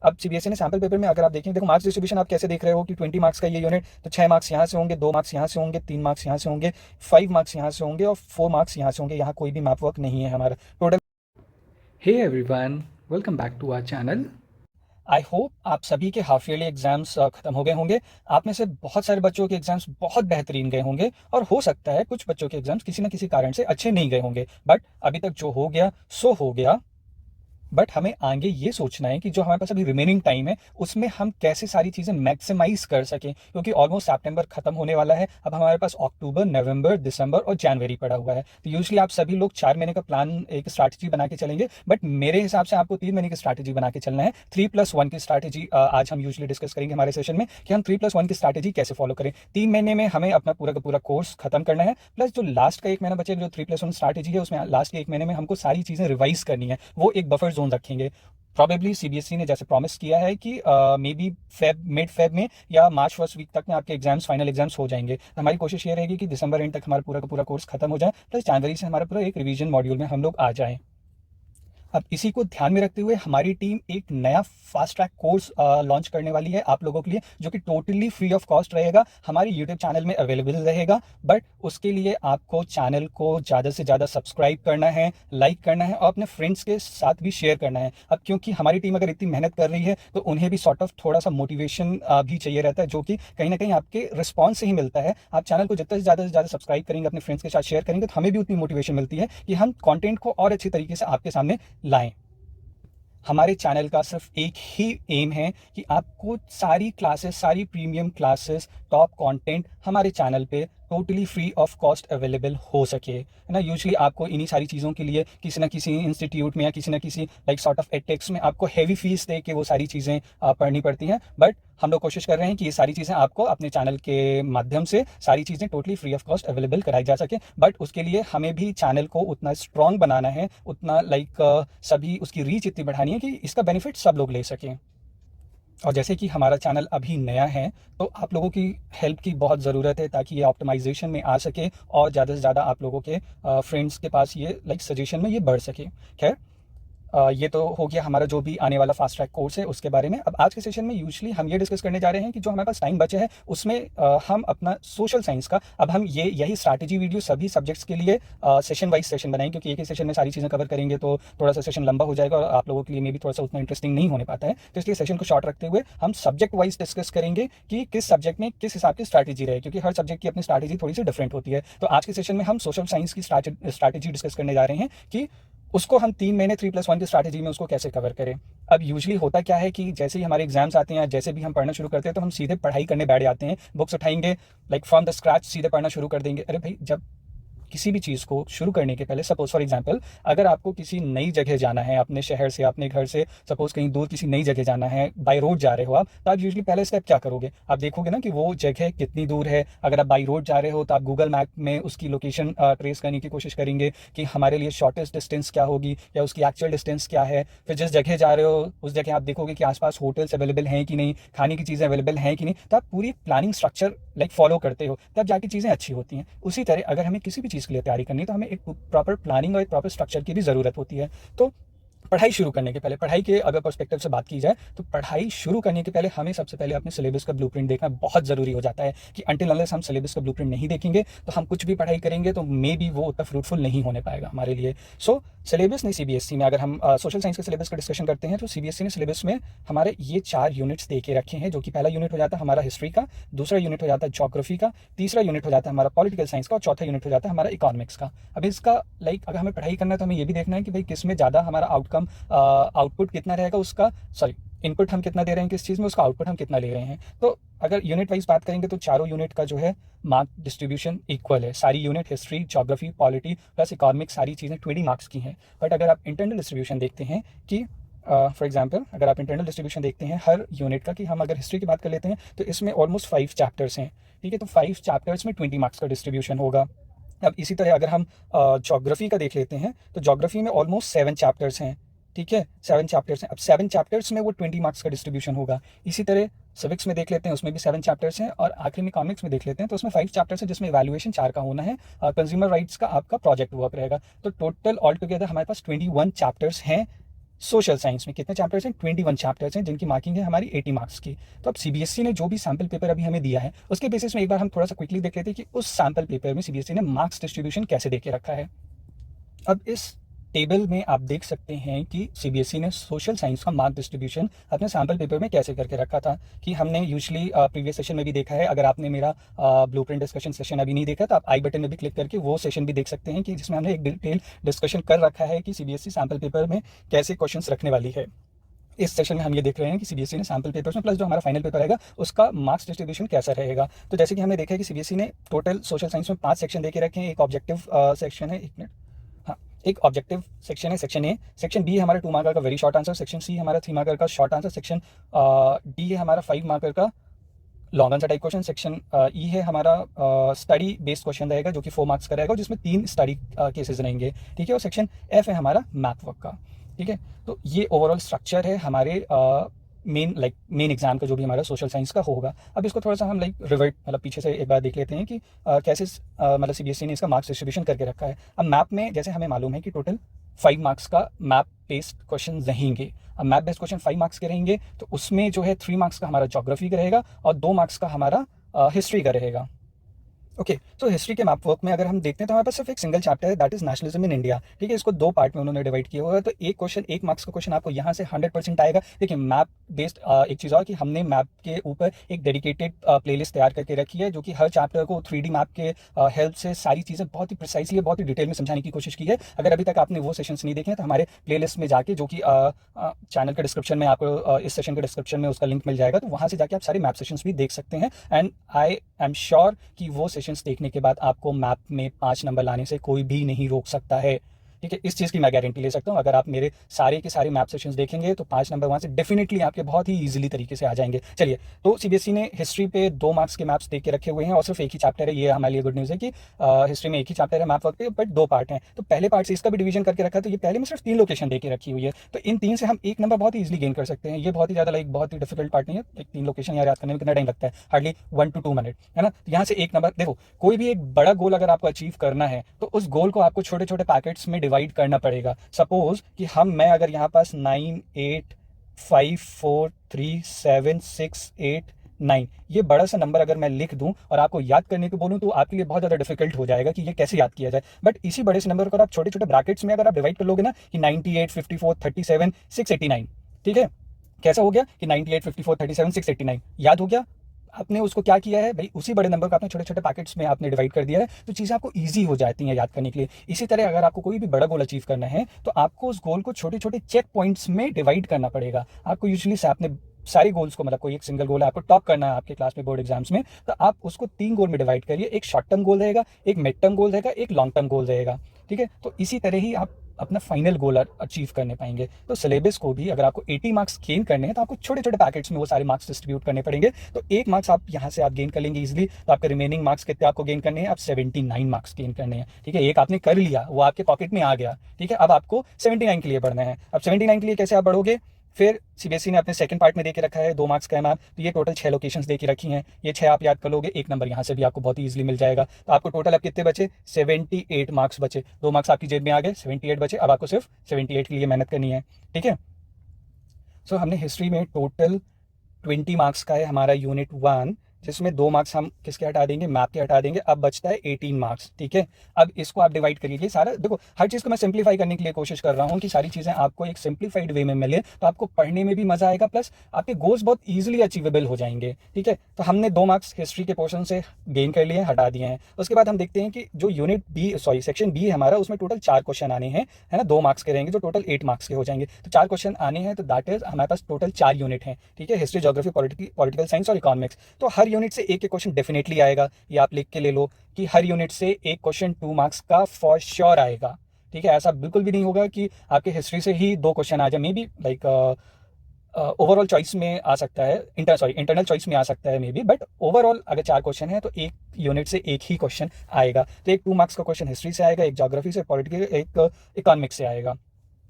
अब सीबीएसई ने sample paper में अगर आप देखें, देखो मार्क्स डिस्ट्रीब्यूशन आप कैसे देख रहे हो कि 20 मार्क्स का ये यूनिट, तो 6 मार्क्स यहाँ से होंगे, 2 मार्क्स यहाँ से होंगे, 3 मार्क्स यहाँ से होंगे, 5 मार्क्स यहाँ से होंगे और 4 मार्क्स यहाँ से होंगे। यहाँ कोई भी मैप वर्क नहीं है हमारा total. Hey everyone, welcome back to our channel. I hope आप सभी के हाफ ईयरली एग्जाम्स खत्म हो गए होंगे। आप में से बहुत सारे बच्चों के एग्जाम्स बहुत बेहतरीन गए होंगे और हो सकता है कुछ बच्चों के एग्जाम्स किसी न किसी कारण से अच्छे नहीं गए होंगे, बट अभी तक जो हो गया सो हो गया। बट हमें आगे ये सोचना है कि जो हमारे पास अभी रिमेनिंग टाइम है उसमें हम कैसे सारी चीज़ें मैक्सिमाइज कर सकें, क्योंकि ऑलमोस्ट सितंबर खत्म होने वाला है। अब हमारे पास अक्टूबर, नवंबर, दिसंबर और जनवरी पड़ा हुआ है। तो यूजली आप सभी लोग 4 महीने का प्लान, एक स्ट्रैटेजी बना के चलेंगे, बट मेरे हिसाब से आपको 3 महीने की स्ट्रैटेजी बना के चलना है। 3+1 की स्ट्रैटेजी आज हम यूजली डिस्कस करेंगे हमारे सेशन में कि हम 3+1 की स्ट्रैटेजी कैसे फॉलो करें। 3 महीने में हमें अपना पूरा का पूरा कोर्स खत्म करना है, प्लस जो लास्ट का 1 महीना बचेगा, जो 3+1 स्ट्रैटेजी है उसमें लास्ट के 1 महीने में हमको सारी चीज़ें रिवाइज करनी है, वो एक बफर जोन रखेंगे। प्रॉबेबली सीबीएसई ने जैसे प्रॉमिस किया है कि मे बी मिड फेब में या मार्च फर्स्ट वीक तक में आपके एग्जाम्स, फाइनल एग्जाम्स हो जाएंगे। तो हमारी कोशिश ये रहेगी कि दिसंबर एंड तक हमारा पूरा का पूरा कोर्स खत्म हो जाए, प्लस जनवरी से हमारा पूरा एक रिवीजन मॉड्यूल में हम लोग आ जाएं। अब इसी को ध्यान में रखते हुए हमारी टीम एक नया फास्ट ट्रैक कोर्स लॉन्च करने वाली है आप लोगों के लिए, जो कि टोटली फ्री ऑफ कॉस्ट रहेगा, हमारे यूट्यूब चैनल में अवेलेबल रहेगा। बट उसके लिए आपको चैनल को ज़्यादा से ज़्यादा सब्सक्राइब करना है, लाइक करना है और अपने फ्रेंड्स के साथ भी शेयर करना है। अब क्योंकि हमारी टीम अगर इतनी मेहनत कर रही है तो उन्हें भी सॉर्ट ऑफ थोड़ा सा मोटिवेशन भी चाहिए रहता है, जो कि कहीं ना कहीं आपके रिस्पॉन्स से ही मिलता है। आप चैनल को जितना से ज़्यादा सब्सक्राइब करेंगे, अपने फ्रेंड्स के साथ शेयर करेंगे, तो हमें भी उतनी मोटिवेशन मिलती है कि हम कंटेंट को और अच्छी तरीके से आपके सामने लाएं। हमारे चैनल का सिर्फ एक ही एम है कि आपको सारी क्लासेस, सारी प्रीमियम क्लासेस, टॉप कंटेंट हमारे चैनल पे totally free of cost available हो सके, है ना। यूजुअली आपको इन्हीं सारी चीज़ों के लिए किसी ना किसी इंस्टीट्यूट में या किसी ना किसी लाइक सॉर्ट ऑफ एडटेक्स में आपको हैवी फीस दे के वो सारी चीज़ें पढ़नी पड़ती हैं। बट हम लोग कोशिश कर रहे हैं कि ये सारी चीज़ें आपको अपने चैनल के माध्यम से सारी चीज़ें totally free of cost available कराई जा सके। बट उसके लिए हमें भी चैनल को उतना स्ट्रॉन्ग बनाना है, उतना सभी उसकी रीच इतनी बढ़ानी है कि इसका बेनिफिट सब लोग ले सकें। और जैसे कि हमारा चैनल अभी नया है तो आप लोगों की हेल्प की बहुत ज़रूरत है ताकि ये ऑप्टिमाइजेशन में आ सके और ज़्यादा से ज़्यादा आप लोगों के फ्रेंड्स के पास ये सजेशन में ये बढ़ सके। खैर, ये तो हो गया हमारा जो भी आने वाला फास्ट ट्रैक कोर्स है उसके बारे में। अब आज के सेशन में यूजुअली हम ये डिस्कस करने जा रहे हैं कि जो हमारे पास टाइम बचे हैं उसमें हम अपना सोशल साइंस का, अब हम यही स्ट्रैटेजी वीडियो सभी सब्जेक्ट्स के लिए सेशन वाइज सेशन बनाएंगे, क्योंकि एक ही सेशन में सारी चीज़ें कवर करेंगे तो थोड़ा सा सेशन लंबा हो जाएगा और आप लोगों के लिए मे भी थोड़ा सा उतना इंटरेस्टिंग नहीं होने पाता है। तो इसलिए सेशन को शॉर्ट रखते हुए हम सब्जेक्ट वाइज डिस्कस करेंगे कि किस सब्जेक्ट में किस हिसाब की स्ट्रैटेजी रहे, क्योंकि हर सब्जेक्ट की अपनी स्ट्रैटेजी थोड़ी सी डिफरेंट होती है। तो आज के सेशन में हम सोशल साइंस की स्ट्रैटेजी डिस्कस करने जा रहे हैं कि उसको हम 3 महीने 3+1 की स्ट्रैटेजी में उसको कैसे कवर करें। अब यूजुअली होता क्या है कि जैसे ही हमारे एग्जाम्स आते हैं, जैसे भी हम पढ़ना शुरू करते हैं तो हम सीधे पढ़ाई करने बैठ जाते हैं, बुक्स उठाएंगे, लाइक फ्रॉम द स्क्रैच सीधे पढ़ना शुरू कर देंगे। अरे भाई, जब किसी भी चीज़ को शुरू करने के पहले, सपोज फॉर एग्जांपल अगर आपको किसी नई जगह जाना है, अपने शहर से, अपने घर से सपोज कहीं दूर किसी नई जगह जाना है, बाई रोड जा रहे हो आप, तो आप यूजुअली पहले स्टेप क्या करोगे, आप देखोगे ना कि वो जगह कितनी दूर है। अगर आप बाई रोड जा रहे हो तो आप गूगल मैप में उसकी लोकेशन ट्रेस करने की कोशिश करेंगे कि हमारे लिए शॉर्टेस्ट डिस्टेंस क्या होगी या उसकी एक्चुअल डिस्टेंस क्या है। फिर जिस जगह जा रहे हो उस जगह आप देखोगे कि आसपास होटल्स अवेलेबल हैं कि नहीं, खाने की चीज़ें अवेलेबल हैं कि नहीं। तो आप पूरी प्लानिंग स्ट्रक्चर फॉलो करते हो, तब जाके चीज़ें अच्छी होती हैं। उसी तरह अगर हमें किसी भी चीज़ के लिए तैयारी करनी है तो हमें एक प्रॉपर प्लानिंग और एक प्रॉपर स्ट्रक्चर की भी ज़रूरत होती है। तो पढ़ाई शुरू करने के पहले, पढ़ाई के अगर पर्सपेक्टिव से बात की जाए तो पढ़ाई शुरू करने के पहले हमें सबसे पहले अपने सिलेबस का ब्लूप्रिंट देखना बहुत ज़रूरी हो जाता है कि अंटिल अनलेस हम सिलेबस का ब्लूप्रिंट नहीं देखेंगे तो हम कुछ भी पढ़ाई करेंगे तो मे बी वो उतना फ्रूटफुल नहीं होने पाएगा हमारे लिए। सो सिलेबस ने सीबीएसई में, अगर हम सोशल साइंस के सिलेबस का डिस्कशन करते हैं तो सीबीएसई ने सिलेबस में हमारे ये 4 यूनिट्स दे के रखे हैं, जो कि पहला यूनिट हो जाता है हमारा हिस्ट्री का, दूसरा यूनिट हो जाता है ज्योग्राफी का, तीसरा यूनिट हो जाता है हमारा पॉलिटिकल साइंस का और चौथा यूनिट हो जाता है हमारा इकोनॉमिक्स का। अब इसका अगर हमें पढ़ाई करना है तो हमें ये भी देखना है कि भाई किस में ज़्यादा हमारा आउटपुट कितना रहेगा, उसका सॉरी इनपुट हम कितना दे रहे हैं किस चीज़ में, उसका आउटपुट हम कितना ले रहे हैं। तो अगर यूनिट वाइज बात करेंगे तो चारों यूनिट का जो है मार्क डिस्ट्रीब्यूशन इक्वल है। सारी unit history, geography, polity plus economics सारी चीज़ें 20 मार्क्स की हैं। बट अगर आप इंटरनल डिस्ट्रीब्यूशन देखते हैं कि फॉर एग्जाम्पल अगर आप इंटरनल डिस्ट्रीब्यूशन देखते हैं हर यूनिट का, कि हम अगर हिस्ट्री की बात कर लेते हैं तो इसमें ऑलमोस्ट 5 चैप्टर्स हैं, ठीक है। तो 5 चैप्टर्स में 20 मार्क्स का डिस्ट्रीब्यूशन होगा। अब इसी तरह अगर हम ज्योग्राफी का देख लेते हैं तो ज्योग्राफी में ऑलमोस्ट 7 चैप्टर्स हैं, ठीक है। 7 चैप्टर्स हैं। अब 7 चैप्टर्स में वो 20 मार्क्स का डिस्ट्रीब्यूशन होगा। इसी तरह सिविक्स में देख लेते हैं, उसमें भी 7 चैप्टर्स हैं। और आखिर में इकोनॉमिक्स में देख लेते हैं तो उसमें 5 चैप्टर्स हैं, जिसमें वैल्यूएशन 4 का होना है, कंज्यूमर राइट्स का आपका प्रोजेक्ट वर्क रहेगा। तो टोटल ऑल टुगेदर हमारे पास 21 चैप्टर्स हैं सोशल साइंस में कितने चैप्टर्स हैं? 21 चैप्टर्स हैं जिनकी मार्किंग है हमारी 80 मार्क्स की। तो अब सीबीएसई ने जो भी सैम्पल पेपर अभी हमें दिया है उसके बेसिस में एक बार हम थोड़ा सा क्विकली देख लेते हैं कि उस सैम्पल पेपर में सीबीएसई ने मार्क्स डिस्ट्रीब्यूशन कैसे दे के रखा है। अब इस टेबल में आप देख सकते हैं कि सीबीएसई ने सोशल साइंस का मार्क डिस्ट्रीब्यूशन अपने सैम्पल पेपर में कैसे करके रखा था कि हमने यूजुअली प्रीवियस सेशन में भी देखा है। अगर आपने मेरा ब्लूप्रिंट डिस्कशन सेशन अभी नहीं देखा तो आप आई बटन में भी क्लिक करके वो सेशन भी देख सकते हैं कि जिसमें हमने एक डिटेल डिस्कशन कर रखा है कि सीबीएसई सैम्पल पेपर में कैसे क्वेश्चंस रखने वाली है। इस सेशन में हम ये देख रहे हैं कि सीबीएसई ने सैम्पल पेपर्स में प्लस जो हमारा फाइनल पेपर रहेगा उसका मार्क्स डिस्ट्रीब्यूशन कैसा रहेगा। तो जैसे कि हमने देखा है कि सीबीएसई ने टोटल सोशल साइंस में 5 सेक्शन दे के रखे हैं। एक ऑब्जेक्टिव सेक्शन है, एक मिनट, हाँ, एक ऑब्जेक्टिव सेक्शन है, सेक्शन ए। सेक्शन बी है हमारा 2 मार्कर का very short answer. Section C हमारा 3 मार्कर का शॉर्ट आंसर। सेक्शन डी है हमारा 5 मार्कर का long answer type question. Section E है हमारा स्टडी बेस्ड क्वेश्चन रहेगा जो कि 4 मार्क्स का रहेगा जिसमें 3 स्टडी केसेस रहेंगे, ठीक है। और सेक्शन एफ है हमारा मैथ वर्क का, ठीक है। तो ये ओवरऑल स्ट्रक्चर है हमारे मेन एग्जाम का जो भी हमारा सोशल साइंस का होगा। अब इसको थोड़ा सा हम रिवर्ट मतलब पीछे से एक बार देख लेते हैं कि कैसे मतलब सीबीएसई ने इसका मार्क्स डिस्ट्रीब्यूशन करके रखा है। अब मैप में जैसे हमें मालूम है कि टोटल 5 मार्क्स का मैप बेस्ड क्वेश्चन रहेंगे। अब मैप बेस्ड क्वेश्चन 5 मार्क्स के रहेंगे तो उसमें जो है 3 मार्क्स का हमारा ज्योग्राफी का रहेगा और 2 मार्क्स का हमारा हिस्ट्री का रहेगा। ओके, तो हिस्ट्री के मैप वर्क में अगर हम देखते हैं तो हमारे पास सिर्फ एक सिंगल चैप्टर है, that is nationalism in India, ठीक है। इसको 2 पार्ट में उन्होंने डिवाइड किया हुआ है। तो एक क्वेश्चन 1 मार्क्स का क्वेश्चन आपको यहाँ से 100% आएगा। देखिए मैप बेस्ड एक चीज़ और कि हमने मैप के ऊपर एक डेडिकेटेड प्लेलिस्ट तैयार करके रखी है जो कि हर चैप्टर को 3D मैप के हेल्प से सारी चीज़ें बहुत ही प्रिसाइसली बहुत ही डिटेल में समझाने की कोशिश की है। अगर अभी तक आपने वो सेशंस नहीं देखे हैं तो हमारे प्लेलिस्ट में जाके, जो कि चैनल के डिस्क्रिप्शन में आपको इस सेशन के डिस्क्रिप्शन में उसका लिंक मिल जाएगा, तो वहाँ से जाके आप सारे मैप सेशंस भी देख सकते हैं। एंड आई एम श्योर कि वो सेशंस देखने के बाद आपको मैप में 5 नंबर लाने से कोई भी नहीं रोक सकता है, ठीक है। इस चीज़ की मैं गारंटी ले सकता हूँ। अगर आप मेरे सारे के सारे मैप सेशंस देखेंगे तो 5 नंबर वहाँ से डेफिनेटली आपके बहुत ही ईजिली तरीके से आ जाएंगे। चलिए, तो सीबीएसई ने हिस्ट्री पे 2 मार्क्स के मैप्स देख के रखे हुए हैं और सिर्फ एक ही चैप्टर है। ये हमारे लिए गुड न्यूज़ है कि हिस्ट्री में एक ही चैप्टर है मैप वर्क पे, बट 2 पार्ट हैं। तो पहले पार्ट से इसका भी डिवीजन करके रखा है। तो ये पहले में सिर्फ 3 लोकेशन दे के रखी हुई है। तो इन 3 से हम 1 नंबर बहुत ही ईजिली गेन कर सकते हैं। ये बहुत ही ज़्यादा बहुत ही डिफिकल्ट पार्ट नहीं है। 3 लोकेशन याद करने में कितना टाइम लगता है? हार्डली 1 to 2 मिनट, है ना। तो यहाँ से 1 नंबर देखो, कोई भी एक बड़ा गोल अगर आपको अचीव करना है तो उस गोल को आपको छोटे छोटे पैकेट्स में डिवाइड करना पड़ेगा। सपोज कि मैं अगर यहाँ पास 9 8 5 4 3 7 6 8 9 ये बड़ा सा नंबर अगर मैं लिख दूं और आपको याद करने को बोलूं तो आपके लिए बहुत ज़्यादा डिफिकल्ट हो जाएगा कि ये कैसे याद किया जाए। बट इसी बड़े से नंबर को आप छोटे छोटे ब्रैकेट्स में अगर आप डिवाइड कर लोगे ना कि 98 54 37 689, ठीक है। कैसा हो गया कि 98 54 37 689 याद हो गया। आपने उसको क्या किया है भाई, उसी बड़े नंबर को आपने छोटे छोटे पैकेट्स में आपने डिवाइड कर दिया है, तो चीज़ें आपको ईजी हो जाती हैं याद करने के लिए। इसी तरह अगर आपको कोई भी बड़ा गोल अचीव करना है तो आपको उस गोल को छोटे छोटे चेक पॉइंट्स में डिवाइड करना पड़ेगा। आपको यूजुअली से आपने सारे गोल्स को, मतलब कोई एक सिंगल गोल है आपको टॉप करना है आपके क्लास में बोर्ड एग्जाम्स में, तो आप उसको 3 गोल में डिवाइड करिए। एक शॉर्ट टर्म गोल रहेगा, एक मिड टर्म गोल रहेगा, एक लॉन्ग टर्म गोल रहेगा, ठीक है। तो इसी तरह ही आप अपना फाइनल गोल अचीव करने पाएंगे। तो सिलेबस को भी अगर आपको 80 मार्क्स गेन करने हैं तो आपको छोटे छोटे पैकेट्स में वो सारे मार्क्स डिस्ट्रीब्यूट करने पड़ेंगे। तो 1 मार्क्स आप यहाँ से आप गेन कर लेंगे इजीली। तो आपके रिमेनिंग मार्क्स कितने आपको गेन करने हैं? आप 79 मार्क्स गेन करने हैं, ठीक है। एक आपने कर लिया, वो आपके पॉकेट में आ गया, ठीक है। अब आपको 79 के लिए बढ़ना है। अब 79 के लिए कैसे आप बढ़ोगे? फिर सीबीएसई ने अपने सेकंड पार्ट में दे के रखा है 2 मार्क्स का मैप। तो ये टोटल 6 लोकेशंस दे के रखी हैं। ये 6 आप याद कर लोगे, 1 नंबर यहाँ से भी आपको बहुत ही ईजिली मिल जाएगा। तो आपको टोटल अब कितने बचे? 78 मार्क्स बचे। 2 मार्क्स आपकी जेब में आ गए, 78 बचे। अब आपको सिर्फ 78 के लिए मेहनत करनी है, ठीक है। सो हमने हिस्ट्री में टोटल 20 मार्क्स का है हमारा यूनिट 1, जिसमें 2 मार्क्स हम किसके हटा देंगे? मैप के हटा देंगे। अब बचता है 18 मार्क्स, ठीक है। अब इसको आप डिवाइड करिए। सारा देखो, हर चीज़ को मैं सिंप्लीफाई करने के लिए कोशिश कर रहा हूँ कि सारी चीज़ें आपको एक सिंप्लीफाइड वे में मिले, तो आपको पढ़ने में भी मजा आएगा, प्लस आपके गोल्स बहुत ईजिली अचीवेबल हो जाएंगे, ठीक है। तो हमने 2 मार्क्स हिस्ट्री के पोर्शन से गेन कर लिए, हटा दिए हैं। उसके बाद हम देखते हैं कि जो यूनिट बी सेक्शन बी है हमारा, उसमें टोटल 4 क्वेश्चन आने हैं, है ना। 2 मार्क्स के रहेंगे जो टोटल 8 मार्क्स के हो जाएंगे। तो 4 क्वेश्चन आने हैं, तो दैट इज हमारे पास टोटल 4 यूनिट हैं, ठीक है। हिस्ट्री, ज्योग्राफी, पॉलिटिकल साइंस और इकोनॉमिक्स। तो हर यूनिट से एक क्वेश्चन डेफिनेटली आएगा। ये आप लिख के ले लो कि हर यूनिट से एक क्वेश्चन 2 मार्क्स का फॉर श्योर आएगा, ठीक है। ऐसा बिल्कुल भी नहीं होगा कि आपके हिस्ट्री से ही 2 क्वेश्चन आ जाए। May be like overall choice में आ सकता है, इंटरनल चॉइस में आ सकता है मे बी, बट ओवरऑल अगर 4 क्वेश्चन है तो एक यूनिट से एक ही क्वेश्चन आएगा। तो एक 2 मार्क्स का क्वेश्चन हिस्ट्री से आएगा, एक ज्योग्राफी से, पॉलिटिकल, एक इकोनॉमिक्स से आएगा,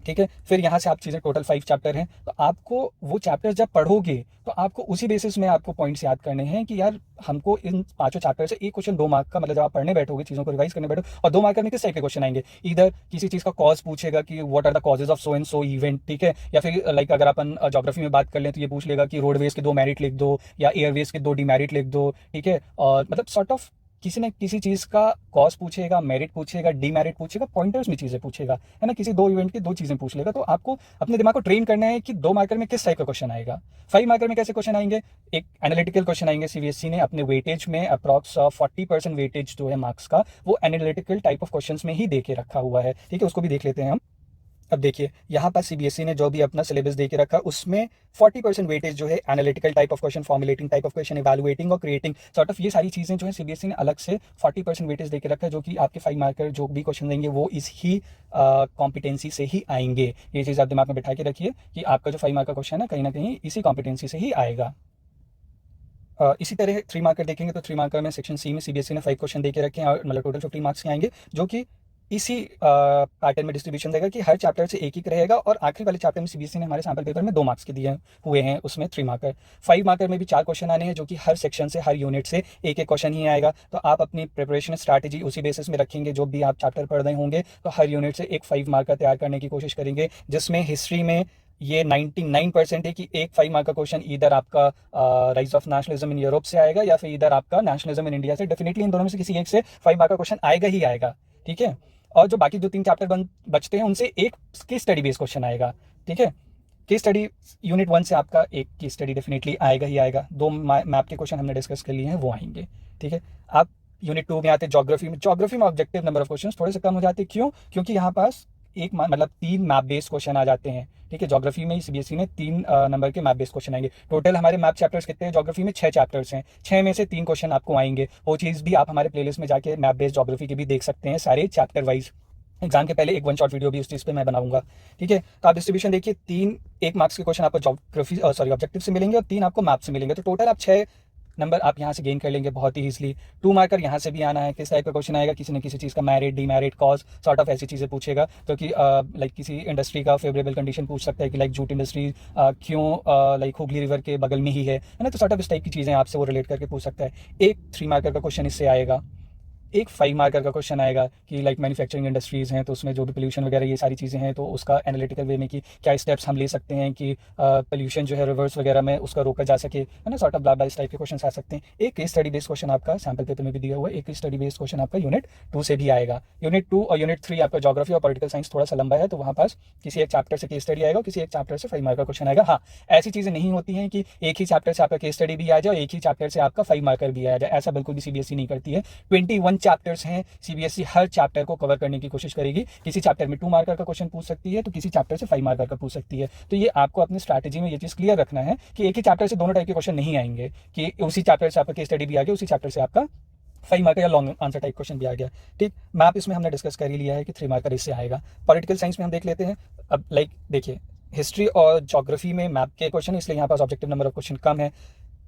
ठीक है। फिर यहाँ से आप चीज़ें टोटल 5 चैप्टर हैं, तो आपको वो चैप्टर जब पढ़ोगे तो आपको उसी बेसिस में आपको पॉइंट्स याद करने हैं कि यार हमको इन पांचों चैप्टर से एक क्वेश्चन 2 मार्क का, मतलब जब आप पढ़ने बैठोगे, चीज़ों को रिवाइज करने बैठो, और 2 मार्कर में किस टाइप के क्वेश्चन आएंगे, इधर किसी चीज़ का कॉज पूछेगा कि what are the causes of so and so event, ठीक है, या फिर लाइक अगर अपन ज्योग्राफी में बात कर लें तो ये पूछ लेगा कि रोडवेज के 2 मेरिट लिख दो या एयरवेज के 2 डिमेरिट लिख दो, ठीक है। और मतलब सॉर्ट ऑफ किसी ने किसी चीज़ का कॉज पूछेगा, मेरिट पूछेगा, डीमेरिट पूछेगा, पॉइंटर्स में चीज़ें पूछेगा, है ना, किसी 2 इवेंट की 2 चीज़ें पूछ लेगा। तो आपको अपने दिमाग को ट्रेन करना है कि 2 मार्कर में किस टाइप का क्वेश्चन आएगा। 5 मार्कर में कैसे क्वेश्चन आएंगे, एक एनालिटिकल क्वेश्चन आएंगे। सीबीएसई ने अपने वेटेज में अप्रॉक्स 40% वेटेज जो है मार्क्स का, वो एनालिटिकल टाइप ऑफ क्वेश्चन में ही दे के रखा हुआ है, ठीक है। उसको भी देख लेते हैं हम। अब देखिए यहाँ पर सीबीएसई ने जो भी अपना सिलेबस दे के रखा, उसमें 40% वेटेज जो है analytical type of question, formulating type of question, evaluating और क्रिएटिंग, सॉर्ट ऑफ ये सारी चीज़ें जो है सीबीएसई ने अलग से 40% वेटेज दे के रखा है, जो कि आपके 5 मार्कर जो भी क्वेश्चन देंगे वो इस ही कॉम्पिटेंसी से ही आएंगे। ये चीज़ आप दिमाग में बैठा के रखिए कि आपका जो 5 मार्क का क्वेश्चन है कहीं ना कहीं इसी कॉम्पिटेंसी से ही आएगा। इसी तरह 3 मार्कर देखेंगे तो 3 मार्कर में सेक्शन सी में सीबीएसई ने 5 क्वेश्चन दे के रखे हैं, और मतलब टोटल 50 मार्क्स के आएंगे, जो कि इसी पैटर्न में डिस्ट्रीब्यूशन देगा कि हर चैप्टर से एक रहेगा। और आखिरी वाले चैप्टर में सीबीएसई ने हमारे सैम्पल पेपर में 2 मार्क्स के दिए हुए हैं, उसमें 3 मार्कर। 5 मार्कर में भी 4 क्वेश्चन आने हैं, जो कि हर सेक्शन से, हर यूनिट से एक क्वेश्चन ही आएगा। तो आप अपनी प्रिपरेशन स्ट्रैटेजी उसी बेसिस में रखेंगे, जो भी आप चैप्टर पढ़ रहे होंगे तो हर यूनिट से एक 5 मार्कर तैयार करने की कोशिश करेंगे, जिसमें हिस्ट्री में ये 99% है कि एक 5 मार्क का क्वेश्चन इधर आपका rise of nationalism in Europe से आएगा, या फिर इधर आपका नेशनलिज्म इन इंडिया से। डेफिनेटली इन दोनों में से किसी एक से 5 मार्क का क्वेश्चन आएगा ही आएगा, ठीक है। और जो बाकी जो 3 चैप्टर बचते हैं उनसे एक केस स्टडी बेस्ड क्वेश्चन आएगा, ठीक है। केस स्टडी यूनिट 1 से आपका एक केस स्टडी डेफिनेटली आएगा ही आएगा। 2 मैप के क्वेश्चन हमने डिस्कस कर लिए हैं, वो आएंगे, ठीक है। आप यूनिट 2 में आते हैं ज्योग्राफी में ऑब्जेक्टिव नंबर ऑफ क्वेश्चन थोड़े से कम हो जाते हैं। क्यों? क्योंकि यहाँ पास एक मतलब 3 मैप बेस्ड क्वेश्चन आ जाते हैं, ठीक है। ज्योग्राफी में ही सीबीएसई ने 3 नंबर के मैप बेस्ड क्वेश्चन आएंगे। टोटल हमारे मैप चैप्टर्स कितने हैं ज्योग्राफी में? 6 चैप्टर्स हैं, 6 में से 3 क्वेश्चन आपको आएंगे। वो चीज़ भी आप हमारे प्लेलिस्ट में जाके मैप बेस्ड ज्योग्राफी के भी देख सकते हैं, सारे चैप्टर वाइज। एग्जाम के पहले एक 1 शॉट वीडियो भी उस चीज़ पे मैं बनाऊंगा, ठीक है। तो आप डिस्ट्रीब्यूशन देखिए, 3 1 मार्क्स के क्वेश्चन आपको ज्योग्राफी ऑब्जेक्टिव से मिलेंगे, और 3 आपको मैप से मिलेंगे। तो टोटल आप 6 नंबर आप यहाँ से गेन कर लेंगे बहुत ही ईजिली। 2 मार्कर यहाँ से भी आना है, किस टाइप का क्वेश्चन आएगा, किसी न किसी चीज़ का merit, demerit, cause, sort of ऐसी चीज़ें पूछेगा, तो कि लाइक किसी इंडस्ट्री का फेवरेबल कंडीशन पूछ सकता है कि लाइक जूट इंडस्ट्री क्यों लाइक हुगली रिवर के बगल में ही है ना। तो सॉर्ट ऑफ इस टाइप की चीज़ें आपसे वो रिलेट करके पूछ सकता है। एक 3 मार्कर का क्वेश्चन इससे आएगा। एक 5 मार्कर का क्वेश्चन आएगा कि लाइक मैन्युफैक्चरिंग इंडस्ट्रीज़ हैं, तो उसमें जो भी पोल्यूशन वगैरह ये सारी चीज़ें हैं, तो उसका एनालिटिकल वे में कि क्या स्टेप्स हम ले सकते हैं कि पोल्यूशन जो है रिवर्स वगैरह में उसका रोका जा सके, है ना। सॉर्ट ऑफ ब्ला इस टाइप के क्वेश्चन आ सकते हैं। एक केस स्टडी बेस्ड क्वेश्चन आपका सैम्पल पेपर में भी दिया हुआ है, एक स्टडी बेस्ड क्वेश्चन आपका यूनिट 2 से भी आएगा। यूनिट 2 और यूनिट 3 आपका ज्योग्राफी और पॉलिटिकल साइंस थोड़ा सा लंबा है, तो वहाँ पास किसी एक चैप्टर से केस स्टडी आएगा, किसी एक चैप्टर से 5 मार्कर क्वेश्चन आएगा। हाँ, ऐसी चीज़ें नहीं होती हैं कि एक ही चैप्टर से आपका केस स्टडी भी आ जाए और एक ही चैप्टर से आपका 5 मार्कर भी आ जाए, ऐसा बिल्कुल भी सीबीएसई नहीं करती है। 21 चैप्टर्स हैं, सीबीएसई हर चैप्टर को कवर करने की कोशिश करेगी। किसी चैप्टर में 2 मार्कर का क्वेश्चन पूछ सकती है, तो किसी चैप्टर से 5 मार्कर का पूछ सकती है। तो ये आपको अपनी स्ट्रैटेजी में ये चीज़ क्लियर रखना है कि एक ही चैप्टर से दोनों टाइप के क्वेश्चन नहीं आएंगे, कि उसी चैप्टर से आपका केस स्टडी भी आ गया, उसी चैप्टर से आपका 5 मार्कर या लॉन्ग आंसर टाइप क्वेश्चन भी आ गया, ठीक। मैप इसमें हमने डिस्कस कर ही लिया है कि 3 मार्कर इससे आएगा। पॉलिटिकल साइंस में हम देख लेते हैं। अब लाइक देखिए, हिस्ट्री और ज्योग्राफी में मैप के क्वेश्चन, इसलिए यहाँ पास ऑब्जेक्टिव नंबर ऑफ क्वेश्चन कम है।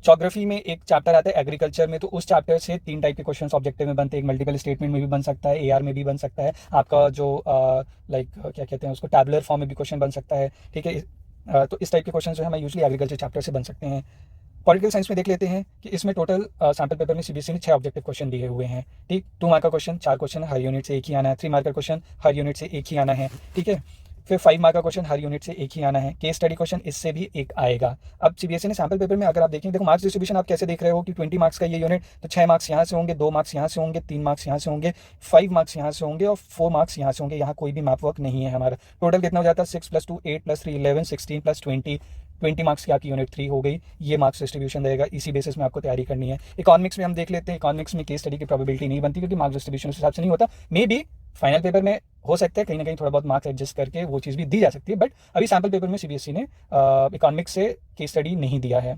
ज्योग्राफी में एक चैप्टर आता है एग्रीकल्चर में, तो उस चैप्टर से 3 टाइप के क्वेश्चंस ऑब्जेक्टिव में बनते हैं। एक मल्टीपल स्टेटमेंट में भी बन सकता है, एआर में भी बन सकता है, आपका जो लाइक क्या कहते हैं उसको, टैबुलर फॉर्म में भी क्वेश्चन बन सकता है, ठीक है। तो इस टाइप के क्वेश्चन जो है हमें यूजली एग्रीकल्चर चैप्टर से बन सकते हैं। पॉलिटिकल साइंस में देख लेते हैं कि इसमें टोटल सैम्पल पेपर में सीबीएसई ने 6 ऑब्जेक्टिव क्वेश्चन दिए हुए हैं, ठीक। 2 मार्क का क्वेश्चन 4 क्वेश्चन हर यूनिट से एक ही आना है। 3 मार्क का क्वेश्चन हर यूनिट से एक ही आना है, ठीक है। फिर 5 मार्क का क्वेश्चन हर यूनिट से एक ही आना है। केस स्टडी क्वेश्चन इससे भी एक आएगा। अब सीबीएसई ने सैम्पल पेपर में अगर आप देखें, देखो मार्क्स डिस्ट्रीब्यूशन आप कैसे देख रहे हो कि 20 मार्क्स का ये यूनिट, तो 6 मार्क्स यहाँ से होंगे, 2 मार्क्स यहाँ से होंगे, 3 मार्क्स यहाँ से होंगे, 5 मार्क्स यहाँ से होंगे और 4 मार्क्स यहाँ से होंगे। यहाँ कोई भी मैप वर्क नहीं है हमारा। टोटल कितना हो जाता है? 6 + 2 8 + 3 11 16 + 20 मार्क्स की आपकी यूनिट 3 हो गई। ये मार्क्स डिस्ट्रीब्यूशन रहेगा, इसी बेसिस में आपको तैयारी करनी है। इकोनॉमिक्स में हम देख लेते हैं। इकोनॉमिक्स में केस स्टडी की प्रोबेबिलिटी नहीं बनती, क्योंकि मार्क्स डिस्ट्रीब्यूशन उस हिसाब से नहीं होता। मे बी फाइनल पेपर में हो सकता है कहीं ना कहीं थोड़ा बहुत मार्क्स एडजस्ट करके वो चीज़ भी दी जा सकती है, बट अभी सैम्पल पेपर में सीबीएसई ने इकोनॉमिक्स से केस स्टडी नहीं दिया है,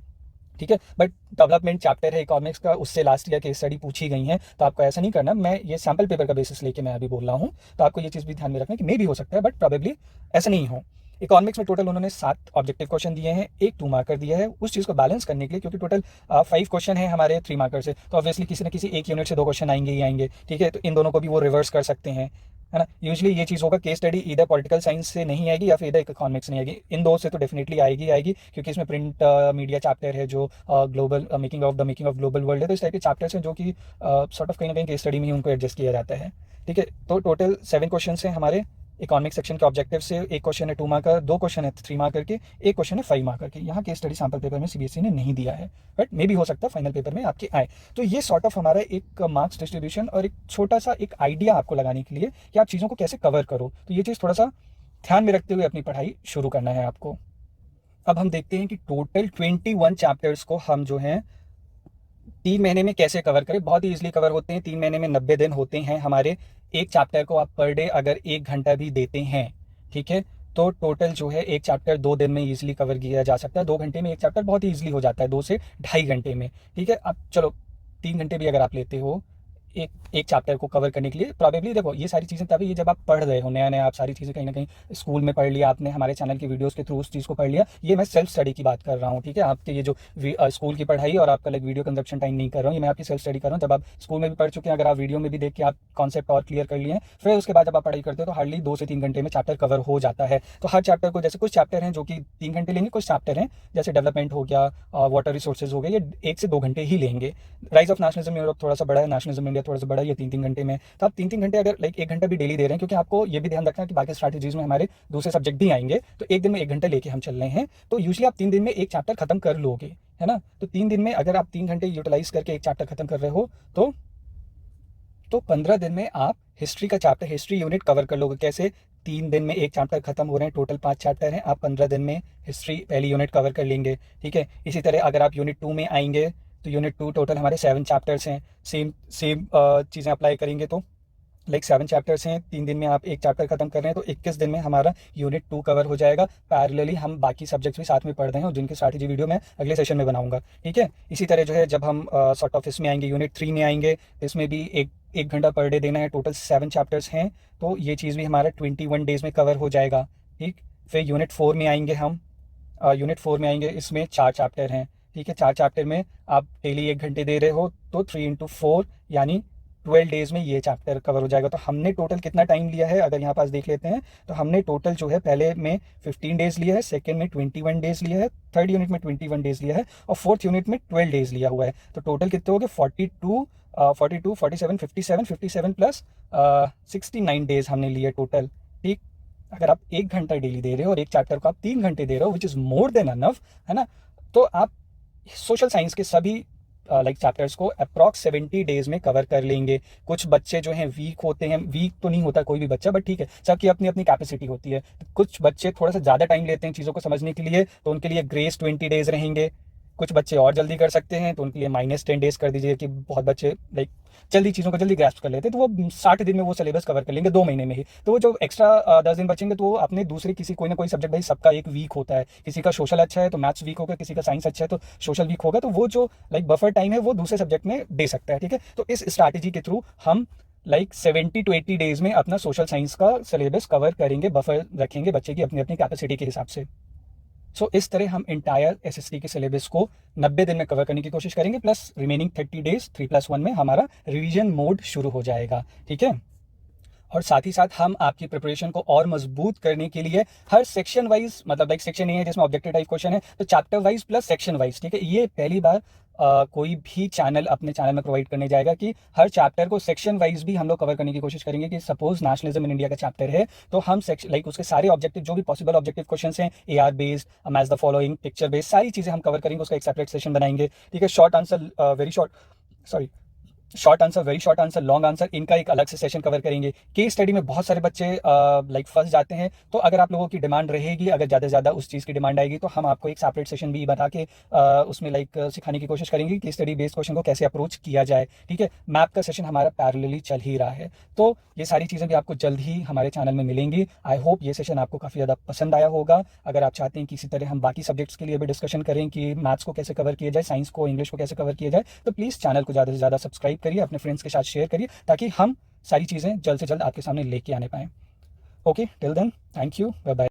ठीक है। बट डेवलपमेंट चैप्टर है इकोनॉमिक्स का, उससे लास्ट ईयर केस स्टडी पूछी गई है, तो आपको ऐसा नहीं करना। मैं ये सैम्पल पेपर का बेसिस लेके मैं अभी बोल रहा हूँ, तो आपको ये चीज़ भी ध्यान में रखना कि मे भी हो सकता है, बट प्रोबेबली ऐसा नहीं हो। इकोनॉमिक्स में टोटल उन्होंने 7 ऑब्जेक्टिव क्वेश्चन दिए हैं, एक 2 मार्कर दिया है, उस चीज़ को बैलेंस करने के लिए, क्योंकि टोटल 5 क्वेश्चन है हमारे 3 मार्कर से, तो ऑब्वियसली किसी न किसी एक यूनिट से 2 क्वेश्चन आएंगे ही आएंगे, ठीक है। तो इन दोनों को भी वो रिवर्स कर सकते हैं। है ना। यूजुअली ये चीज़ होगा, केस स्टडी इधर पॉलिटिकल साइंस से नहीं आएगी या फिर इधर इकोनॉमिक्स नहीं आएगी, इन दो से तो डेफिनेटली आएगी क्योंकि इसमें प्रिंट मीडिया चैप्टर है जो global making of global world है। तो इस टाइप के चैप्टर्स हैं जो कि सॉर्ट ऑफ कहीं ना कहीं केस स्टडी में ही उनको एडजस्ट किया जाता है। ठीक है, तो टोटल 7 क्वेश्चन हैं हमारे इकोनॉमिक सेक्शन के ऑब्जेक्टिव से। एक क्वेश्चन है 2 मार्कर, 2 क्वेश्चन है 3 मार्कर के, एक क्वेश्चन है 5 मार्कर के। यहाँ केस स्टडी सैम्पल पेपर में सीबीएसई ने नहीं दिया है, बट मे भी हो सकता है फाइनल पेपर में आपके आए। तो ये सॉर्ट ऑफ हमारा एक मार्क्स डिस्ट्रीब्यूशन और एक छोटा सा एक आइडिया आपको लगाने के लिए कि आप चीज़ों को कैसे कवर करो। तो ये चीज़ थोड़ा सा ध्यान में रखते हुए अपनी पढ़ाई शुरू करना है आपको। अब हम देखते हैं कि टोटल 21 चैप्टर्स को हम जो है 3 महीने में कैसे कवर करें। बहुत ही ईजिली कवर होते हैं। 3 महीने में 90 दिन होते हैं हमारे। एक चैप्टर को आप पर डे अगर 1 घंटा भी देते हैं, ठीक है, तो टोटल जो है एक चैप्टर 2 दिन में ईजिली कवर किया जा सकता है। 2 घंटे में एक चैप्टर बहुत ही ईजिली हो जाता है, 2 से ढाई घंटे में। ठीक है, अब चलो 3 घंटे भी अगर आप लेते हो एक एक चैप्टर को कवर करने के लिए, प्रॉबेबली देखो ये सारी चीज़ें तभी ये जब आप पढ़ रहे हो, नया नया आप सारी चीज़ें कहीं ना कहीं स्कूल में पढ़ लिया आपने, हमारे चैनल की वीडियोस के थ्रू उस चीज़ को पढ़ लिया। ये मैं सेल्फ स्टडी की बात कर रहा हूँ। ठीक है, आपके ये जो स्कूल की पढ़ाई और आपका लाइक वीडियो कंजप्शन टाइम नहीं कर रहा हूँ, ये मैं आपकी सेल्फ स्टडी कर रहा हूँ। जब आप स्कूल में भी पढ़ चुके हैं, अगर आप वीडियो में भी देख के आप कॉन्सेप्ट और क्लियर कर लिए हैं, फिर उसके बाद जब आप पढ़ाई करते हो तो हार्डली 2 से 3 घंटे में चैप्टर कवर हो जाता है। तो हर चैप्टर को, जैसे कुछ चैप्टर हैं जो कि 3 घंटे लेंगे, कुछ चैप्टर हैं जैसे डेवलपमेंट हो गया, वाटर रिसोर्सेज हो गए, ये 1 से 2 घंटे ही लेंगे। राइज ऑफ नेशनलिज्म यूरोप थोड़ा सा बड़ा है, नेशनलिज्म इंडिया थोड़ा सा बड़ा है, ये 3-3 घंटे में। तो आप 3-3 घंटे अगर लाइक 1 घंटा भी डेली दे रहे हैं, क्योंकि आपको ये भी ध्यान रखना है कि बाकी स्ट्रैटेजीज में हमारे दूसरे सब्जेक्ट भी आएंगे, तो एक दिन में 1 घंटा लेके हम चल रहे हैं, तो यूजली आप 3 दिन में एक चैप्टर खत्म कर लोगे, है ना। तो 3 दिन में अगर आप 3 घंटे यूटिलाइज करके एक चैप्टर खत्म कर रहे हो तो 15 दिन में आप हिस्ट्री का चैप्टर, हिस्ट्री यूनिट कवर कर लोगे। कैसे? 3 दिन में एक चैप्टर खत्म हो रहे हैं, टोटल 5 चैप्टर हैं, आप 15 दिन में हिस्ट्री पहली यूनिट कवर कर लेंगे। ठीक है, इसी तरह अगर आप यूनिट 2 में आएंगे तो यूनिट 2 टोटल हमारे 7 चैप्टर्स हैं। सेम चीज़ें अप्लाई करेंगे तो लाइक 7 चैप्टर्स हैं, 3 दिन में आप एक चैप्टर खत्म कर रहे हैं, तो 21 दिन में हमारा यूनिट 2 कवर हो जाएगा। पैरेलली हम बाकी सब्जेक्ट्स भी साथ में पढ़ रहे हैं और जिनकी स्ट्रैटेजी वीडियो मैं अगले सेशन में बनाऊंगा। ठीक है, इसी तरह जो है जब हम सॉर्ट ऑफ इसमें आएंगे, यूनिट 3 में आएंगे, इसमें भी एक घंटा पर डे देना है। टोटल 7 चैप्टर्स हैं, तो ये चीज़ भी हमारा 21 डेज में कवर हो जाएगा। ठीक, फिर यूनिट 4 में आएंगे हम, यूनिट 4 में आएंगे, इसमें 4 चैप्टर हैं। ठीक है, 4 चैप्टर में आप डेली 1 घंटे दे रहे हो, तो 3 × 4 यानी 12 डेज में ये चैप्टर कवर हो जाएगा। तो हमने टोटल कितना टाइम लिया है, अगर यहाँ पास देख लेते हैं, तो हमने टोटल जो है पहले में 15 डेज लिया है, सेकंड में 21 डेज लिया है, थर्ड यूनिट में 21 डेज लिया है और फोर्थ यूनिट में 12 डेज लिया हुआ है। तो टोटल कितने हो गए? 42, 47, 57 प्लस 69 डेज हमने लिए टोटल। ठीक, अगर आप 1 घंटा डेली दे रहे हो और एक चैप्टर को आप 3 घंटे दे रहे हो, which is more than enough, है ना, तो आप सोशल साइंस के सभी लाइक चैप्टर्स को अप्रॉक्स 70 डेज में कवर कर लेंगे। कुछ बच्चे जो हैं वीक होते हैं, वीक तो नहीं होता कोई भी बच्चा, बट ठीक है, सबकी अपनी अपनी कैपेसिटी होती है। कुछ बच्चे थोड़ा सा ज़्यादा टाइम लेते हैं चीज़ों को समझने के लिए, तो उनके लिए ग्रेस 20 डेज रहेंगे। कुछ बच्चे और जल्दी कर सकते हैं, तो उनके लिए -10 डेज कर दीजिए कि बहुत बच्चे लाइक जल्दी चीज़ों को जल्दी ग्रैस्प कर लेते हैं, तो वो 60 दिन में वो सिलेबस कवर कर लेंगे 2 महीने में ही। तो वो जो एक्स्ट्रा 10 दिन बचेंगे, तो वो अपने दूसरे किसी कोई ना कोई सब्जेक्ट, भाई सबका एक वीक होता है, किसी का सोशल अच्छा है तो मैथ्स वीक होगा, किसी का साइंस अच्छा है तो सोशल वीक होगा, तो वो जो लाइक बफर टाइम है वो दूसरे सब्जेक्ट में दे सकता है। ठीक है, तो इस स्ट्रैटेजी के थ्रू हम लाइक 70 to 80 डेज में अपना सोशल साइंस का सिलेबस कवर करेंगे, बफर रखेंगे बच्चे की अपनी अपनी कैपेसिटी के हिसाब से। सो इस तरह हम इंटायर एसएसटी के सिलेबस को 90 दिन में कवर करने की कोशिश करेंगे, प्लस रिमेनिंग 30 डेज 3+1 में हमारा रिवीजन मोड शुरू हो जाएगा। ठीक है, और साथ ही साथ हम आपकी प्रिपरेशन को और मजबूत करने के लिए हर सेक्शन वाइज, मतलब लाइक सेक्शन नहीं है जिसमें ऑब्जेक्टिव टाइप क्वेश्चन है, तो chapter wise plus section wise. ठीक है, ये पहली बार कोई भी चैनल अपने चैनल में प्रोवाइड करने जाएगा कि हर चैप्टर को सेक्शन वाइज भी हम लोग कवर करने की कोशिश करेंगे। कि सपोज नेशनलिज्म इन इंडिया का चैप्टर है, तो हम सेक्शन लाइक उसके सारे ऑब्जेक्टिव, जो भी पॉसिबल ऑब्जेक्टिव क्वेश्चन हैं, AR based, match the following, picture based, सारी चीज़ें हम कवर करेंगे, उसका एक सेपरेट सेशन बनाएंगे। ठीक है, short answer, short answer, very short answer, long answer, इनका एक अलग से सेशन कवर करेंगे। केस स्टडी में बहुत सारे बच्चे लाइक फंस जाते हैं, तो अगर आप लोगों की डिमांड रहेगी, अगर ज़्यादा से ज़्यादा उस चीज़ की डिमांड आएगी, तो हम आपको एक सेपरेट सेशन भी बता के उसमें लाइक सिखाने की कोशिश करेंगे केस स्टडी बेस्ड क्वेश्चन को कैसे अप्रोच किया जाए। ठीक है, मैप का सेशन हमारा पैरेलली चल ही रहा है, तो ये सारी चीज़ें भी आपको जल्द ही हमारे चैनल में मिलेंगी। आई होप ये सेशन आपको काफ़ी ज़्यादा पसंद आया होगा। अगर आप चाहते हैं कि इसी तरह हम बाकी सब्जेक्ट्स के लिए भी डिस्कशन करें कि मैथ्स को कैसे कवर किया जाए, साइंस को, इंग्लिश को कैसे कवर किया जाए, तो प्लीज़ चैनल को ज़्यादा से ज़्यादा सब्सक्राइब करिए, अपने फ्रेंड्स के साथ शेयर करिए, ताकि हम सारी चीज़ें जल्द से जल्द आपके सामने लेके आने पाएँ। Okay, till then, thank you, bye bye.